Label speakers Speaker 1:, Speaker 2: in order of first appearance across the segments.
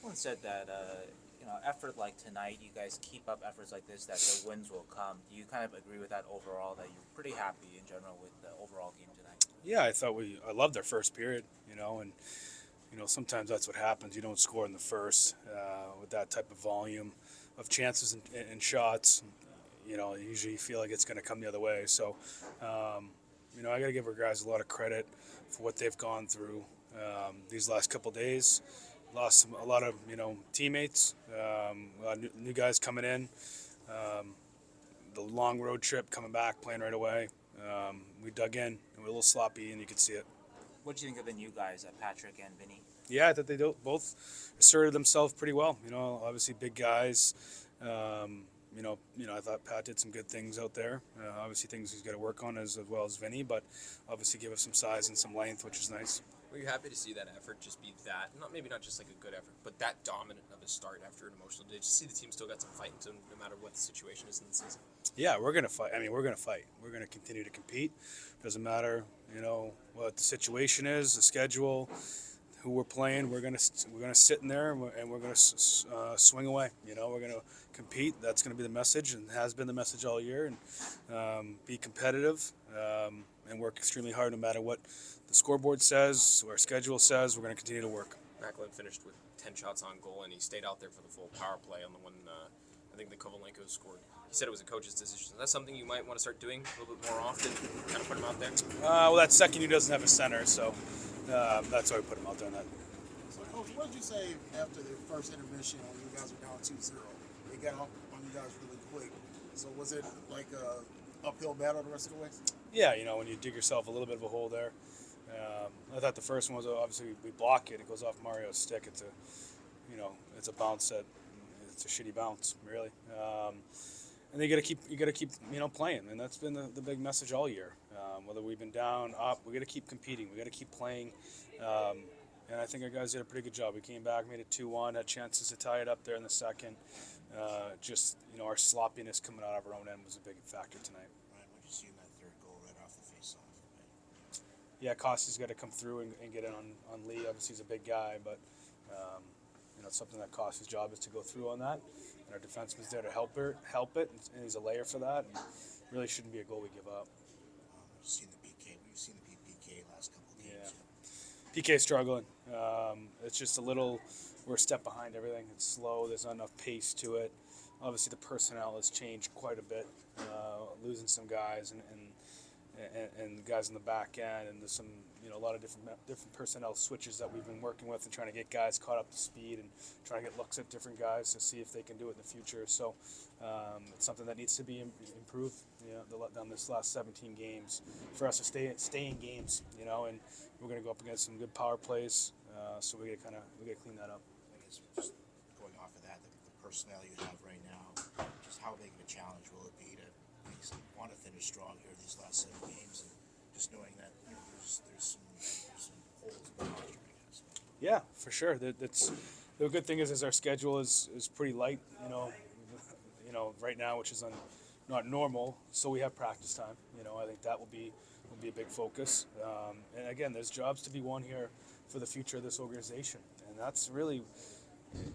Speaker 1: Macklin said that effort like tonight, you guys keep up efforts like this, that the wins will come. Do you kind of agree with that overall? That you're pretty happy in general with the overall game tonight?
Speaker 2: Yeah, I loved our first period, and sometimes that's what happens. You don't score in the first with that type of volume of chances and shots. You usually feel like it's going to come the other way. So, I got to give our guys a lot of credit for what they've gone through these last couple days. Lost a lot of teammates, a lot of new guys coming in. Um, the long road trip coming back, playing right away. We dug in and we're a little sloppy, and you could see it.
Speaker 1: What do you think of the new guys, Patrick and Vinny?
Speaker 2: Yeah, I thought they both asserted themselves pretty well. Obviously big guys. I thought Pat did some good things out there. Obviously things he's got to work on as well as Vinny, but obviously give us some size and some length, which is nice.
Speaker 3: Were you happy to see that effort just be that, not just like a good effort, but that dominant of a start after an emotional? Did you see the team still got some fight into no matter what the situation is in the season?
Speaker 2: Yeah, we're going to fight. We're going to fight. We're going to continue to compete. Doesn't matter, what the situation is, the schedule, who we're playing. We're gonna sit in there and we're gonna swing away. We're gonna compete. That's gonna be the message and has been the message all year. And be competitive and work extremely hard no matter what the scoreboard says or our schedule says. We're gonna continue to work.
Speaker 3: Macklin finished with 10 shots on goal, and he stayed out there for the full power play on the one. I think the Kovalenko scored. He said it was a coach's decision. Is that something you might want to start doing a little bit more often? Kind of put him out there.
Speaker 2: Well, that second he doesn't have a center, so. That's why we put him out there on that.
Speaker 4: So, Coach, what did you say after the first intermission when you guys were down 2-0? They got off on you guys really quick. So was it like a uphill battle the rest of the way?
Speaker 2: Yeah, when you dig yourself a little bit of a hole there. I thought the first one was obviously we block it. It goes off Mario's stick. It's a bounce that it's a shitty bounce, really. And you got to keep playing, and that's been the big message all year. Whether we've been down, up, we got to keep competing. We got to keep playing, and I think our guys did a pretty good job. We came back, made it 2-1, had chances to tie it up there in the second. Our sloppiness coming out of our own end was a big factor tonight.
Speaker 4: Right, what you see in that third goal right off the face-off. Right?
Speaker 2: Yeah, Costa's got to come through and get in on Lee. Obviously, he's a big guy, but it's something that Costa's job is to go through on that. And our defenseman's there to help it, and he's a layer for that. And really shouldn't be a goal we give up.
Speaker 4: We've seen the PK. We've seen the PK last couple of games.
Speaker 2: Yeah. PK struggling. It's just we're a step behind everything. It's slow. There's not enough pace to it. Obviously, the personnel has changed quite a bit, losing some guys and guys in the back end, and there's some a lot of different personnel switches that we've been working with and trying to get guys caught up to speed and trying to get looks at different guys to see if they can do it in the future. So it's something that needs to be improved. On this last 17 games for us to stay in games. And we're going to go up against some good power plays. So we got to clean that up.
Speaker 4: I guess just going off of that, the personnel you have right now, just how big of a challenge will it be to want to finish strong here these last 7 games, and just knowing that there's some holes in the roster, I guess.
Speaker 2: Yeah, for sure. The good thing is our schedule is pretty light. Right now, which is not normal. So we have practice time. I think that will be a big focus. And again, there's jobs to be won here for the future of this organization, and that's really,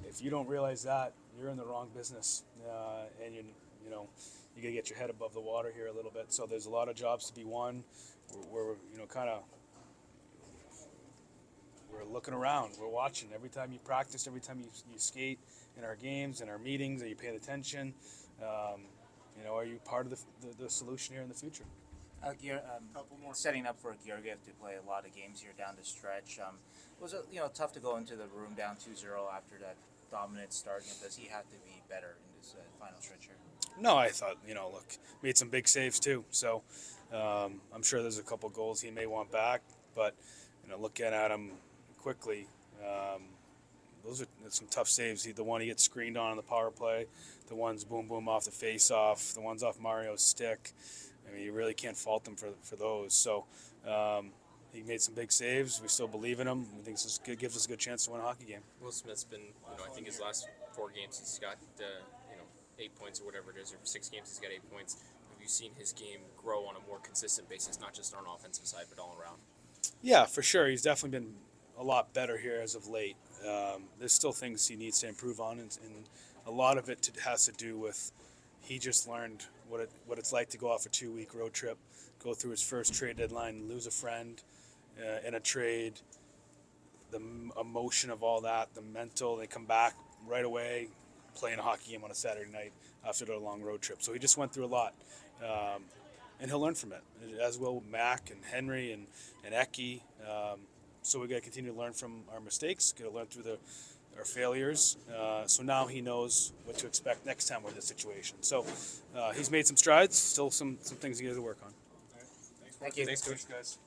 Speaker 2: if you don't realize that, you're in the wrong business, and you got to get your head above the water here a little bit. So there's a lot of jobs to be won. We're looking around. We're watching every time you practice, every time you skate in our games, in our meetings. Are you paying attention? Are you part of the solution here in the future?
Speaker 1: Setting up for Georgiev to play a lot of games here down the stretch. Was it tough to go into the room down 2-0 after that dominant start? Does he have to be better in this final stretch here?
Speaker 2: No, I thought made some big saves too. So I'm sure there's a couple goals he may want back, but looking at him quickly, those are some tough saves. The one he gets screened on the power play, the ones boom off the face off, the ones off Mario's stick. You really can't fault them for those. So he made some big saves. We still believe in him. We think this gives us a good chance to win a hockey game.
Speaker 3: Will Smith's been, I think his last 4 games he's got, 8 points or whatever it is, or 6 games he's got 8 points. Have you seen his game grow on a more consistent basis, not just on an offensive side, but all around?
Speaker 2: Yeah, for sure. He's definitely been a lot better here as of late. There's still things he needs to improve on, and a lot of it has to do with he just learned what it's like to go off a 2-week road trip, go through his first trade deadline, lose a friend in a trade, the emotion of all that, the mental. They come back right away, playing a hockey game on a Saturday night after their long road trip. So he just went through a lot, and he'll learn from it, as will Mac and Henry and Eki. So we got to continue to learn from our mistakes, got to learn through our failures. So now he knows what to expect next time we're in this situation. So he's made some strides, still some things he has to work on.
Speaker 1: Thank you.
Speaker 3: Thanks, Coach.
Speaker 2: Thanks, guys.